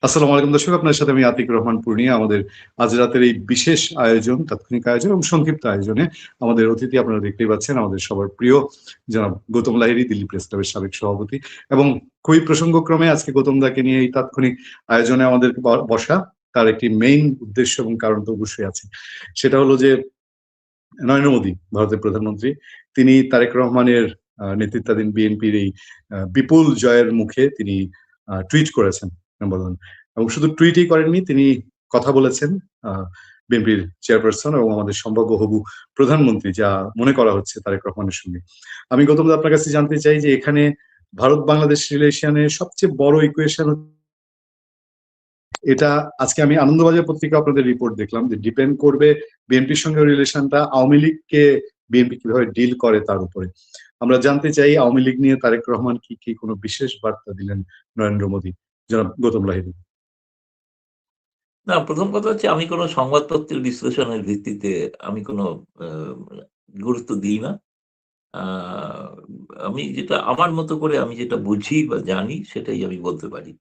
আসসালামু আলাইকুম দর্শক, আপনার সাথে আমি আতিক রহমান পূর্ণিয়া। আমাদের আজ রাতের এই বিশেষ আয়োজন, তাৎক্ষণিক আয়োজন এবং সংক্ষিপ্ত আয়োজনে আমাদের অতিথি আপনারা দেখতেই পাচ্ছেন, আমাদের সবার প্রিয় জনাব গৌতম লাহিড়ী, দিল্লি প্রেস ক্লাবের সাবেক সভাপতি। এবং খুবই প্রসঙ্গক্রমে আজকে গৌতম দাকে নিয়ে এই তাৎক্ষণিক আয়োজনে আমাদের বসা, তার একটি মেইন উদ্দেশ্য এবং কারণ তো অবশ্যই আছে। সেটা হলো যে নরেন্দ্র মোদী, ভারতের প্রধানমন্ত্রী, তিনি তারেক রহমানের নেতৃত্বাধীন বিএনপির এই বিপুল জয়ের মুখে তিনি টুইট করেছেন, নাম্বার ওয়ান। এবং শুধু টুইটই করেননি, তিনি কথা বলেছেন বিএনপির চেয়ারপারসন এবং আমাদের সম্ভাব্য হবু প্রধানমন্ত্রী, যা মনে করা হচ্ছে তারেক রহমানের সঙ্গে। আমি গৌতম দা আপনার কাছে জানতে চাই যে এখানে ভারত বাংলাদেশ রিলেশনের সবচেয়ে বড় ইকুয়েশন, এটা আজকে আমি আনন্দবাজার পত্রিকা আপনাদের রিপোর্ট দেখলাম যে ডিপেন্ড করবে বিএনপির সঙ্গে রিলেশনটা আওয়ামী লীগকে বিএনপি কিভাবে ডিল করে তার উপরে। আমরা জানতে চাই আওয়ামী লীগ নিয়ে তারেক রহমান কি কোনো বিশেষ বার্তা দিলেন নরেন্দ্র মোদী? জনাব গৌতম লাহিড়ী। না, প্রথম কথা হচ্ছে আমি কোনো সংবাদপত্রের বিশ্লেষণের ভিত্তিতে আমি কোনো গুরুত্ব দিই না। আ আমি যেটা আমার মতো করে আমি যেটা বুঝি বা জানি সেটাই আমি বলতে পারি।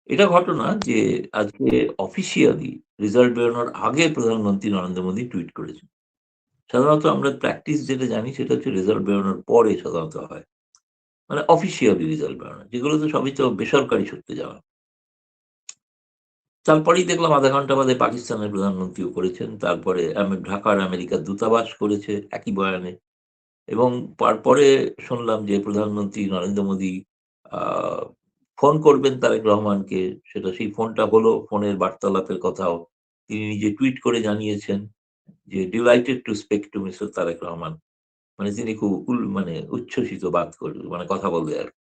এটা ঘটনা যে আজকে অফিসিয়ালি রেজাল্ট বেরোনোর আগে প্রধানমন্ত্রী নরেন্দ্র মোদী টুইট করেছেন। সাধারণত আমরা প্র্যাকটিস যেটা জানি সেটা হচ্ছে রেজাল্ট বেরোনোর পরে সাধারণত হয়। মানে অফিসিয়ালি রেজাল্ট বেরোনো। যেগুলো তো সবই তো বেসরকারি সূত্রে যাওয়া। তারপরেই দেখলাম আধা ঘন্টা বাদে পাকিস্তানের প্রধানমন্ত্রীও করেছেন। তারপরে ঢাকার আমেরিকার দূতাবাস করেছে একই বয়ানে। এবং তারপরে শুনলাম যে প্রধানমন্ত্রী নরেন্দ্র মোদী আ ফোন করবেন তারেক রহমানকে। সেই ফোনটা হলো, ফোনের বার্তালাপের কথাও তিনি নিজে টুইট করে জানিয়েছেন যে, "delighted to speak to mister Tarek Rahman." মানে তিনি খুব মানে উচ্ছ্বসিত মানে কথা বলবে আরকি।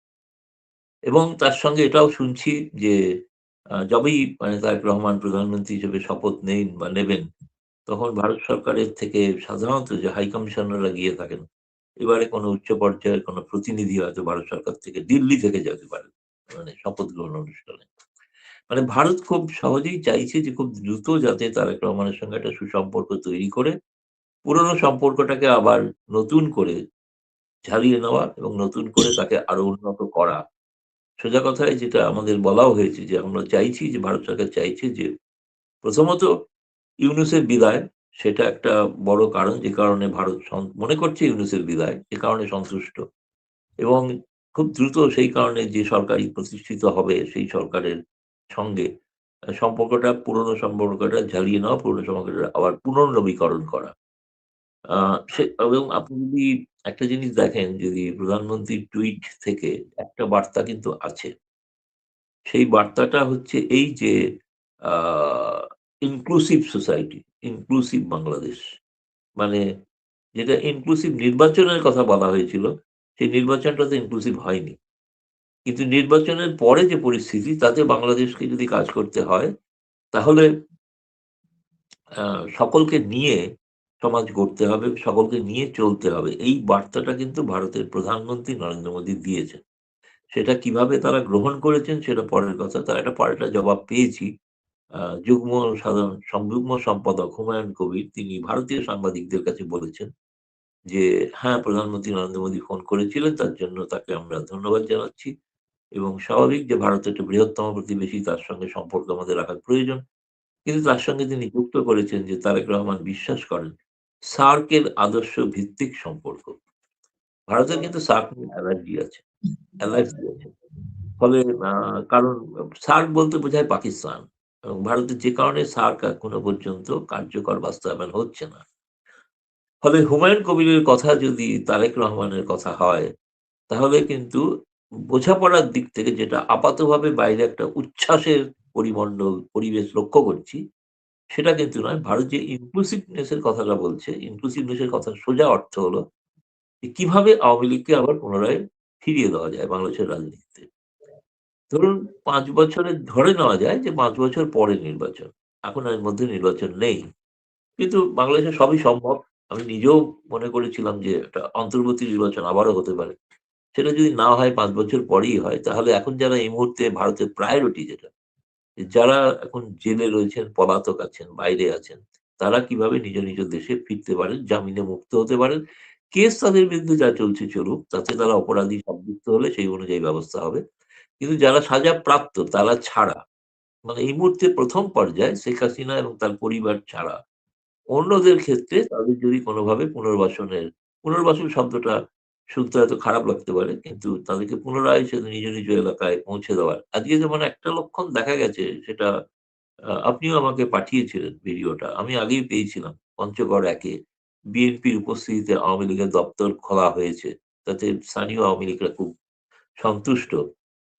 এবং তার সঙ্গে এটাও শুনছি যে যবেই মানে তারেক রহমান প্রধানমন্ত্রী হিসেবে শপথ নেন বা নেবেন, তখন ভারত সরকারের থেকে সাধারণত যে হাই কমিশনাররা গিয়ে থাকেন, এবারে কোনো উচ্চ পর্যায়ের কোনো প্রতিনিধি হয়তো ভারত সরকার থেকে দিল্লি থেকে যেতে পারেন, মানে শপথ গ্রহণ অনুষ্ঠানে। মানে ভারত খুব সহজেই চাইছে যে খুব দ্রুত যাতে তারেক রহমানের সঙ্গে একটা সুসম্পর্ক তৈরি করে, পুরনো সম্পর্কটাকে আবার নতুন করে ঝালিয়ে নেওয়া এবং নতুন করে তাকে আরো উন্নত করা। সোজা কথায় যেটা আমাদের বলাও হয়েছে যে আমরা চাইছি যে ভারত সরকার চাইছে যে প্রথমত ইউনূসের বিদায়, সেটা একটা বড় কারণ যে কারণে ভারত মনে করছে ইউনূসের বিদায়, যে কারণে সন্তুষ্ট। এবং খুব দ্রুত সেই কারণে যে সরকারই প্রতিষ্ঠিত হবে সেই সরকারের সঙ্গে পুরনো সম্পর্কটা ঝালিয়ে নেওয়া, পুরনো সম্পর্কটা আবার পুনর্নবীকরণ করা। আ এবং আপনি যদি একটা জিনিস দেখেন, যদি প্রধানমন্ত্রীর টুইট থেকে একটা বার্তা কিন্তু আছে। সেই বার্তাটা হচ্ছে এই যে আ ইনক্লুসিভ সোসাইটি, ইনক্লুসিভ বাংলাদেশ। মানে যেটা ইনক্লুসিভ নির্বাচনের কথা বলা হয়েছিল, সেই নির্বাচনটা তো ইনক্লুসিভ হয়নি। কিন্তু নির্বাচনের পরে যে পরিস্থিতি, তাতে বাংলাদেশকে যদি কাজ করতে হয়, তাহলে আ সকলকে নিয়ে সমাজ গড়তে হবে, সকলকে নিয়ে চলতে হবে। এই বার্তাটা কিন্তু ভারতের প্রধানমন্ত্রী নরেন্দ্র মোদী দিয়েছেন। সেটা কিভাবে তারা গ্রহণ করেছেন সেটা পরের কথা। তার একটা পাল্টা জবাব পেয়েছি। আ যুগ্ম সম্পাদক হুমায়ুন কবির তিনি ভারতীয় সাংবাদিকদের কাছে বলেছেন যে, "হ্যাঁ, প্রধানমন্ত্রী নরেন্দ্র মোদী ফোন করেছিলেন। তার জন্য তাকে আমরা ধন্যবাদ জানাচ্ছি এবং স্বাভাবিক যে ভারত একটা বৃহত্তম প্রতিবেশী, তার সঙ্গে সম্পর্ক আমাদের রাখার প্রয়োজন।" কিন্তু তার সঙ্গে তিনি যুক্ত করেছেন যে তারেক রহমান বিশ্বাস করেন সার্ক এর আদর্শ ভিত্তিক সম্পর্ক। ভারতের কিন্তু সার্ক নিয়ে অ্যালার্জি আছে। ফলে আ কারণ সার্ক বলতে বোঝায় পাকিস্তান। এবং ভারতের যে কারণে সার্ক এখনো পর্যন্ত কার্যকর বাস্তবায়ন হচ্ছে না। ফলে হুমায়ুন কবিরের কথা যদি তারেক রহমানের কথা হয়, তাহলে কিন্তু বোঝাপড়ার দিক থেকে যেটা আপাতভাবে বাইরে একটা উচ্ছ্বাসের পরিবেশ লক্ষ্য করছি, সেটা কিন্তু নয়। ভারত যে ইনক্লুসিভনেস এর কথাটা বলছে, ইনক্লুসিভনেস এর কথার সোজা অর্থ হলো যে কিভাবে আওয়ামী লীগকে আবার পুনরায় ফিরিয়ে দেওয়া যায় বাংলাদেশের রাজনীতিতে। ধরুন ৫ বছরের ধরে নেওয়া যায় যে ৫ বছর পরে নির্বাচন। এখন এর মধ্যে নির্বাচন নেই। কিন্তু বাংলাদেশে সবই সম্ভব। আমি নিজেও মনে করেছিলাম যে একটা অন্তর্বর্তী নির্বাচন আবারও হতে পারে। সেটা যদি না হয় ৫ বছর পরেই হয়, তাহলে এখন যারা এই মুহূর্তে ভারতের প্রায়োরিটি যেটা, যারা এখন জেলে রয়েছেন, পলাতক আছেন, বাইরে আছেন, তারা কিভাবে নিজ দেশে ফিরতে পারেন, জামিনে মুক্ত হতে পারেন। কেস তাদের বিরুদ্ধে যা চলছে চলুক, তাতে তারা অপরাধী সাব্যস্ত হলে সেই অনুযায়ী ব্যবস্থা হবে। কিন্তু যারা সাজা প্রাপ্ত তারা ছাড়া মানে এই মুহূর্তে প্রথম পর্যায়ে শেখ হাসিনা এবং তার পরিবার ছাড়া অন্যদের ক্ষেত্রে তাদের যদি কোনোভাবে পুনর্বাসন শব্দটা শুনতে হয়তো খারাপ লাগতে পারে। কিন্তু তাদেরকে পুনরায় সে নিজ, নিজ এলাকায় পৌঁছে দেওয়ার। আজকে যেমন একটা লক্ষণ দেখা গেছে সেটা আপনিও আমাকে পাঠিয়েছিলেন ভিডিওটা। আমি আগেই পেয়েছিলাম। পঞ্চগড় ১ এ বিএনপির উপস্থিতিতে আওয়ামী লীগের দপ্তর খোলা হয়েছে। তাতে স্থানীয় আওয়ামী লীগরা খুব সন্তুষ্ট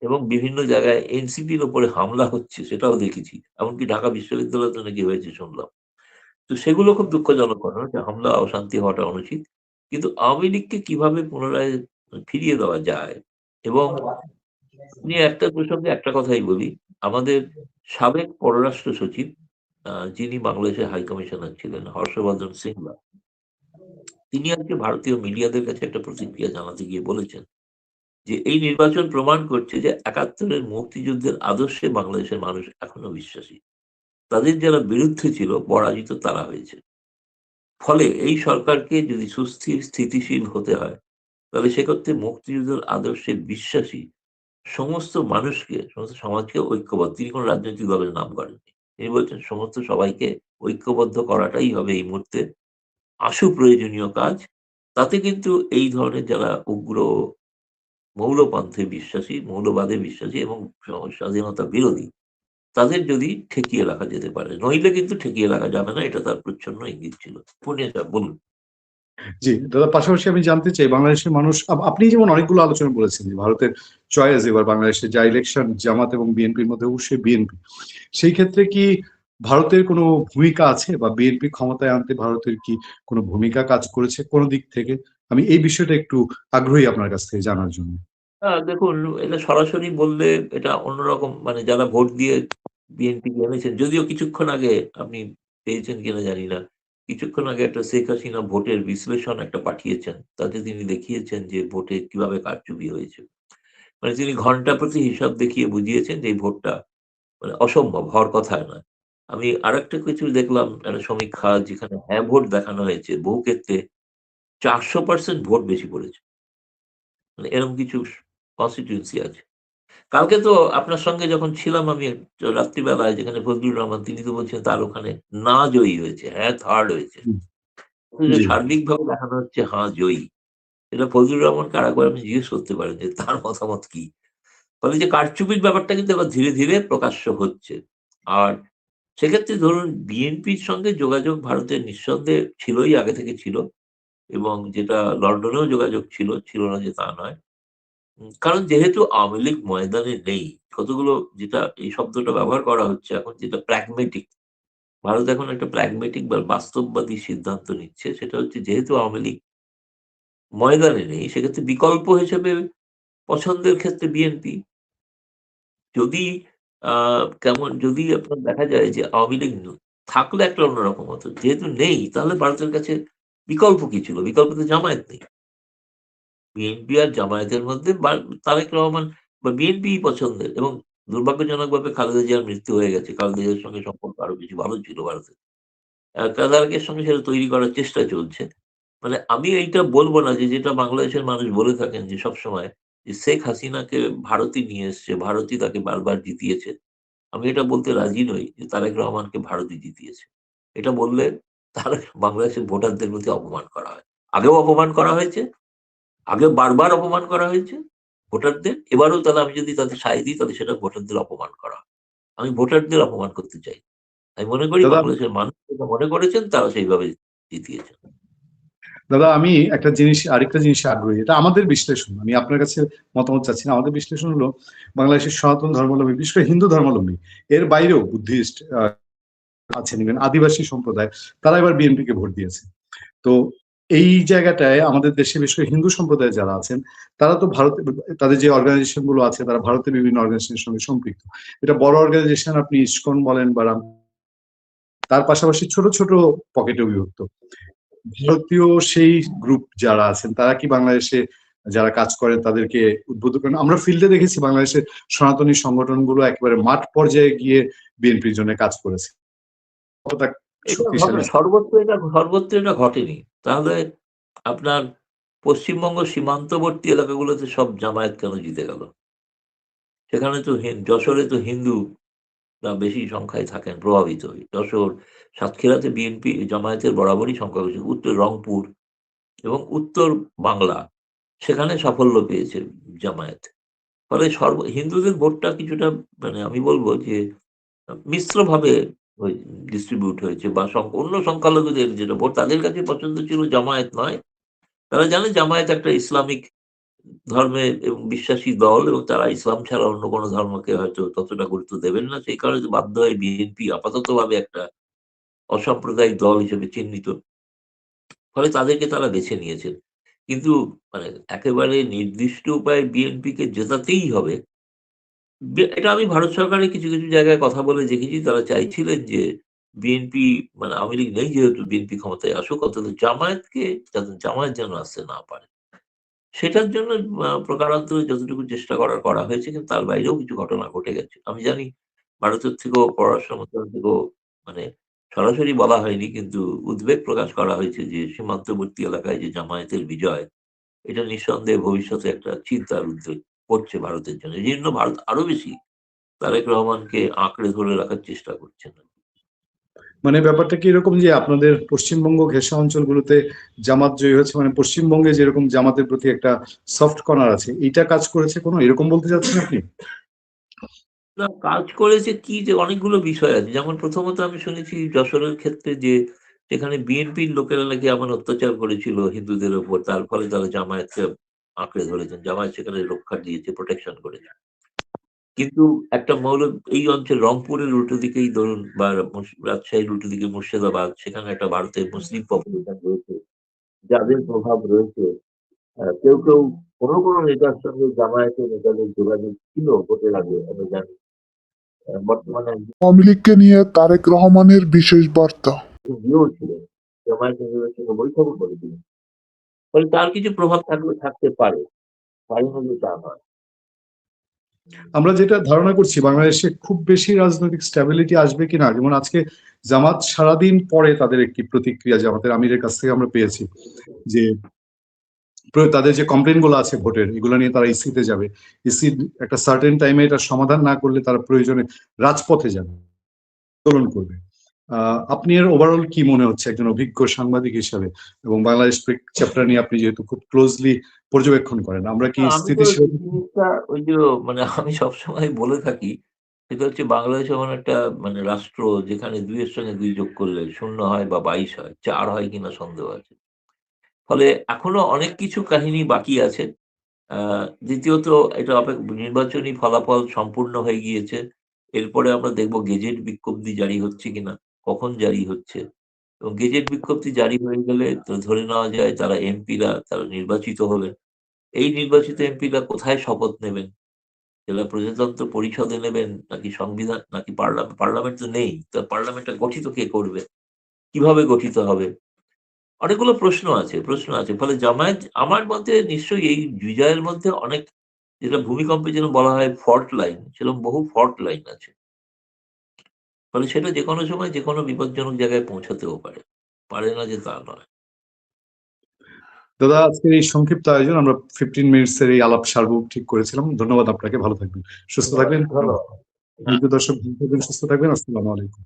এবং বিভিন্ন জায়গায় এনসিপির উপরে হামলা হচ্ছে সেটাও দেখেছি। এমনকি ঢাকা বিশ্ববিদ্যালয়তে নাকি হয়েছে শুনলাম। তো সেগুলো খুব দুঃখজনক ঘটনা যে হামলা, অশান্তি হওয়াটা অনুচিত। কিন্তু আওয়ামী লীগকে কিভাবে পুনরায় ফিরিয়ে দেওয়া যায় এবং আপনি একটা প্রসঙ্গে একটা কথাই বলি। আমাদের সাবেক পররাষ্ট্র সচিব যিনি বাংলাদেশের হাই কমিশনার ছিলেন হর্ষবর্ধন শ্রিংলা, তিনি আজকে ভারতীয় মিডিয়াদের কাছে একটা প্রতিক্রিয়া জানাতে গিয়ে বলেছেন যে, "এই নির্বাচন প্রমাণ করছে যে ৭১ এর মুক্তিযুদ্ধের আদর্শে বাংলাদেশের মানুষ এখনো বিশ্বাসী। তাদের যারা বিরুদ্ধে ছিল পরাজিত তারা হয়েছে। ফলে এই সরকারকে যদি স্থিতিশীল হতে হয় তাহলে সেক্ষেত্রে মুক্তিযুদ্ধের আদর্শে বিশ্বাসী সমস্ত মানুষকে, সমস্ত সমাজকে ঐক্যবদ্ধ।" তিনি কোন রাজনৈতিক দলের নাম করেননি। তিনি বলছেন সমস্ত সবাইকে ঐক্যবদ্ধ করাটাই হবে এই মুহূর্তে আশু প্রয়োজনীয় কাজ। তাতে কিন্তু এই ধরনের যারা উগ্র মৌলপন্থে বিশ্বাসী, মৌলবাদে বিশ্বাসী এবং স্বাধীনতা বিরোধী তাদের যদি ঠেকিয়ে রাখা যেতে পারে। নইলে কিন্তু ঠেকিয়ে রাখা যাবে না। এটা তার প্রচ্ছন্ন ইঙ্গিত ছিল। পূর্ণিয়া বলুন। জি, দাদা পাশাপাশি আমি জানতে চাই বাংলাদেশের মানুষ আপনি যেমন অনেকগুলো আলোচনা বলেছেন যে ভারতের চয়েস এবার বাংলাদেশে যা ইলেকশন জামাত এবং বিএনপির মধ্যে অবশ্যই বিএনপি। সেই ক্ষেত্রে কি ভারতের কোনো ভূমিকা আছে বা বিএনপি ক্ষমতায় আনতে ভারতের কি কোনো ভূমিকা কাজ করেছে কোন দিক থেকে? আমি এই বিষয়টা একটু আগ্রহী আপনার কাছ থেকে জানার জন্য। দেখুন এটা সরাসরি বললে এটা অন্যরকম মানে যারা ভোট দিয়ে বিএনপিকে এনেছেন, যদিও কিছুক্ষণ আগে আপনি পেয়েছেন কিনা জানি না। কিছুক্ষণ আগে একটা শেখ হাসিনা ভোটের বিশ্লেষণ একটা পাঠিয়েছেন। তাতে তিনি দেখিয়েছেন যে ভোটে কিভাবে কারচুপি হয়েছে। মানে তিনি ঘন্টা প্রতি হিসাব দেখিয়ে বুঝিয়েছেন যে এই ভোটটা মানে অসম্ভব, হওয়ার কথা নয়। আমি আরেকটা কিছু দেখলাম একটা সমীক্ষা যেখানে হ্যাঁ ভোট দেখানো হয়েছে। বহু ক্ষেত্রে ৪০০% ভোট বেশি পড়েছে। মানে এরকম কিছু কনস্টিটিউয়েন্সি আছে। কালকে তো আপনার সঙ্গে যখন ছিলাম আমি রাত্রিবেলায় যেখানে ফজলুর রহমান তিনি তো বলছেন তার ওখানে না জয়ী হয়েছে, হ্যাঁ থার্ড হয়েছে। হুম, অথচ জি। সার্বিকভাবে দেখানো হচ্ছে হ্যাঁ জয়ী। এটা ফজলুর রহমানকে আরেকবার আপনি জিজ্ঞেস করতে পারেন যে তার মতামত কি? ফলে যে কারচুপির ব্যাপারটা কিন্তু এবার ধীরে, ধীরে প্রকাশ্য হচ্ছে। আর সেক্ষেত্রে ধরুন বিএনপির সঙ্গে যোগাযোগ ভারতের নিঃসন্দেহে ছিলই, আগে থেকে ছিল এবং যেটা লন্ডনেও যোগাযোগ ছিল, ছিল না যে তা নয়। কারণ যেহেতু আওয়ামী লীগ ময়দানে নেই, কতগুলো যেটা এই শব্দটা ব্যবহার করা হচ্ছে এখন যেটা প্র্যাগমেটিক। ভারত এখন একটা প্র্যাগমেটিক বা বাস্তববাদী সিদ্ধান্ত নিচ্ছে। সেটা হচ্ছে যেহেতু আওয়ামী লীগ ময়দানে নেই, সেক্ষেত্রে বিকল্প হিসেবে পছন্দের ক্ষেত্রে বিএনপি। যদি আ যদি আপনার দেখা যায় যে আওয়ামী লীগ থাকলে একটা অন্যরকম হতো। যেহেতু নেই তাহলে ভারতের কাছে বিকল্প কি ছিল? বিকল্প তো জামায়াত নেই। বিএনপি আর জামায়াতের মধ্যে তারেক রহমান বা বিএনপিই পছন্দের এবং দুর্ভাগ্যজনকভাবে খালেদা জিয়ার মৃত্যু হয়ে গেছে। খালেদা জিয়ার সঙ্গে সম্পর্ক আরো বেশি ভালো ছিল ভারতের। তারেকের সঙ্গে সেটা তৈরি করার চেষ্টা চলছে। মানে আমি এইটা বলব না যে যেটা বাংলাদেশের মানুষ বলে থাকেন যে সবসময় যে শেখ হাসিনাকে ভারতই নিয়ে এসছে, ভারতই তাকে বারবার জিতিয়েছে। আমি এটা বলতে রাজি নই যে তারেক রহমানকে ভারতই জিতিয়েছে। এটা বললে তার বাংলাদেশের ভোটারদের প্রতি অপমান করা হয়। আগেও অপমান করা হয়েছে। আগেও বারবার অপমান করা হয়েছে ভোটারদের। এবারেও তাহলে আমি যদি তাদের সায় দিই তাহলে সেটা ভোটারদের অপমান করা। আমি ভোটারদের অপমান করতে চাই। আমি মনে করি দাদা বাংলাদেশের মানুষ যেটা মনে করেছেন তারা সেইভাবে জিতিয়েছেন। দাদা আমি একটা জিনিস আরেকটা জিনিসে আগ্রহী। এটা আমাদের বিশ্লেষণ। আমি আপনার কাছে মতামত চাচ্ছি না। আমাদের বিশ্লেষণ হলো বাংলাদেশের সনাতন ধর্মাবলম্বী, বিশেষ করে হিন্দু ধর্মাবলম্বী, এর বাইরেও বুদ্ধিস্ট আছেন, ইভেন আদিবাসী সম্প্রদায়, তারা এবার বিএনপিকে ভোট দিয়েছে। তো এই জায়গাটায় আমাদের দেশে বিশেষ করে হিন্দু সম্প্রদায় যারা আছেন তারা তো ভারতে তাদের যে অর্গানাইজেশন গুলো আছে তারা ভারতের বিভিন্ন অর্গানাইজেশনের সঙ্গে সম্পৃক্ত। এটা বড় অর্গানাইজেশন আপনি ইসকন বলেন বা তার পাশাপাশি ছোট ছোট পকেটে বিভক্ত। ভারতীয় সেই গ্রুপ যারা আছেন তারা কি বাংলাদেশে যারা কাজ করেন তাদেরকে উদ্বুদ্ধ করেন? আমরা ফিল্ডে দেখেছি বাংলাদেশের সনাতনী সংগঠনগুলো একেবারে মাঠ পর্যায়ে গিয়ে বিএনপির জন্য কাজ করেছে। কতটা এটা শক্তিশালী? সর্বত্র এটা ঘটেনি। তাহলে আপনার পশ্চিমবঙ্গ সীমান্তবর্তী এলাকাগুলোতে সব জামায়াত কেন জিতে গেল? সেখানে তো যশোরে তো হিন্দু বেশি সংখ্যায় থাকেন প্রভাবিত হয়ে। যশোর, সাতক্ষীরাতে বিএনপি জামায়াতের বরাবরই সংখ্যা বেশি। উত্তর রংপুর এবং উত্তর বাংলা সেখানে সাফল্য পেয়েছে জামায়াত। ফলে হিন্দুদের ভোটটা কিছুটা মানে আমি বলব যে মিশ্রভাবে ওই ডিস্ট্রিবিউট হয়েছে বা অন্য সংখ্যালঘুদের যেটা ভোট তাদের কাছে পছন্দ ছিল জামায়াত নয়। তারা জানে জামায়াত একটা ইসলামিক ধর্মে এবং বিশ্বাসী দল এবং তারা ইসলাম ছাড়া অন্য কোনো ধর্মকে হয়তো ততটা গুরুত্ব দেবেন না। সেই কারণে বাধ্য হয়ে বিএনপি আপাততভাবে একটা অসাম্প্রদায়িক দল হিসেবে চিহ্নিত। ফলে তাদেরকে তারা বেছে নিয়েছেন। কিন্তু মানে একেবারে নির্দিষ্ট উপায়ে বিএনপিকে জেতাতেই হবে এটা আমি ভারত সরকারের কিছু জায়গায় কথা বলে দেখেছি। তারা চাইছিলেন যে বিএনপি মানে আওয়ামী লীগ নেই যেহেতু বিএনপি ক্ষমতায় আসুক অন্তত জামায়াতকে যাতে জামায়াত যেন আসতে না পারে। সেটার জন্য প্রকারান্তরে যতটুকু চেষ্টা করা হয়েছে কিন্তু তার বাইরেও কিছু ঘটনা ঘটে গেছে। আমি জানি ভারতের থেকেও পররাষ্ট্র মন্ত্রণালয় থেকেও মানে সরাসরি বলা হয়নি কিন্তু উদ্বেগ প্রকাশ করা হয়েছে যে সীমান্তবর্তী এলাকায় যে জামায়াতের বিজয় এটা নিঃসন্দেহে ভবিষ্যতে একটা চিন্তার উদ্বেগ করছে ভারতের জন্য। এজন্য ভারত আরো বেশি তারেক রহমানকে আঁকড়ে ধরে রাখার চেষ্টা করছেন। মানে ব্যাপারটা কি এরকম যে আপনাদের পশ্চিমবঙ্গ ঘেঁষা অঞ্চলগুলোতে জামাত জয়ী হয়েছে, মানে পশ্চিমবঙ্গে যেরকম জামাতের প্রতি একটা সফট কর্নার আছে, এইটা কাজ করেছে কোনো, এরকম বলতে চাচ্ছেন আপনি? না কাজ করেছে কি যে অনেকগুলো বিষয় আছে। যেমন প্রথমত আমি শুনেছি যশোরের ক্ষেত্রে যে সেখানে বিএনপির লোকেরা নাকি এমন অত্যাচার করেছিল হিন্দুদের উপর তার ফলে তারা জামায়াতকে আঁকড়ে ধরেছেন। জামায়াত সেখানে রক্ষা দিয়েছে, প্রোটেকশন করেছে। কিন্তু একটা এই অঞ্চল রংপুরের উল্টো দিকেই ধরুন বা রাজশাহীর উল্টো দিকে মুর্শিদাবাদ সেখানে একটা ভারতের মুসলিম পপুলেশন রয়েছে। যাদের প্রভাব রয়েছে কেউ কোনো নেতার সঙ্গে জামায়াতের নেতাদের যোগাযোগ ছিল ভোটের আগে আমি জানি। বর্তমানে আওয়ামী লীগকে নিয়ে তারেক রহমানের বিশেষ বার্তা। গিয়েও ছিলেন। জামায়াত নেতাদের সঙ্গে বৈঠকও করেছিলেন। ফলে তার কিছু প্রভাব থাকতে পারে। পারে না যে তা নয়। আমরা যেটা ধারণা করছি বাংলাদেশে খুব বেশি রাজনৈতিক স্ট্যাবিলিটি আসবে কিনা, যেমন আজকে জামাত সারাদিন পরে তাদের একটি প্রতিক্রিয়া জামাতের আমিরের কাছ থেকে আমরা পেয়েছি যে তাদের যে কমপ্লেন গুলো আছে ভোটের এগুলো নিয়ে তারা ইসিতে যাবে, ইসি একটা সার্টেন টাইমে এটা সমাধান না করলে তারা প্রয়োজনে রাজপথে যাবে, আন্দোলন করবে। আপনি এর ওভারঅল কি মনে হচ্ছে একজন অভিজ্ঞ সাংবাদিক হিসেবে এবং বাংলাদেশ চ্যাপ্টার নিয়ে আপনি যেহেতু খুব ক্লোজলি পর্যবেক্ষণ করেন, আমরা কি আমি তো স্থিতিশীল? এই জিনিসটা ওই যে মানে আমি সবসময় বলে থাকি সেটা হচ্ছে বাংলাদেশ এমন একটা মানে রাষ্ট্র যেখানে ২ এর সঙ্গে ২ যোগ করলে ০ হয় বা ২২ হয়। ৪ হয় কিনা সন্দেহ আছে। ফলে এখনো অনেক কিছু কাহিনী বাকি আছে। আ দ্বিতীয়ত এটা নির্বাচনী ফলাফল সম্পূর্ণ হয়ে গিয়েছে। এরপরে আমরা দেখব গেজেট বিজ্ঞপ্তি জারি হচ্ছে কিনা, কখন জারি হচ্ছে এবং গেজেট বিজ্ঞপ্তি জারি হয়ে গেলে তো ধরে নেওয়া যায় তারা এমপিরা তারা নির্বাচিত হলেন। এই নির্বাচিত এমপিরা কোথায় শপথ নেবেন? জেলা প্রজাতন্ত্র পরিষদে নেবেন নাকি সংবিধান নাকি পার্লামেন্ট তো নেই। তো পার্লামেন্টটা গঠিত কে করবে? কিভাবে গঠিত হবে? অনেকগুলো প্রশ্ন আছে। ফলে জামায়াত আমার মতে নিশ্চয়ই এই বিজয়ের মধ্যে অনেক যেটা ভূমিকম্পে যেরকম বলা হয় ফল্ট লাইন, সেরকম বহু ফল্ট লাইন আছে। ফলে সেটা যেকোনো সময় যেকোনো বিপজ্জনক জায়গায় পৌঁছাতেও পারে। পারে না যে তা নয়। দাদা, আজকের এই সংক্ষিপ্ত আয়োজন আমরা 15 মিনিটস এর এই আলাপ সারব ঠিক করেছিলাম। ধন্যবাদ আপনাকে, ভালো থাকবেন, সুস্থ থাকবেন। ধন্যবাদ। দর্শক ভালো থাকবেন, সুস্থ থাকবেন। আসসালামু আলাইকুম।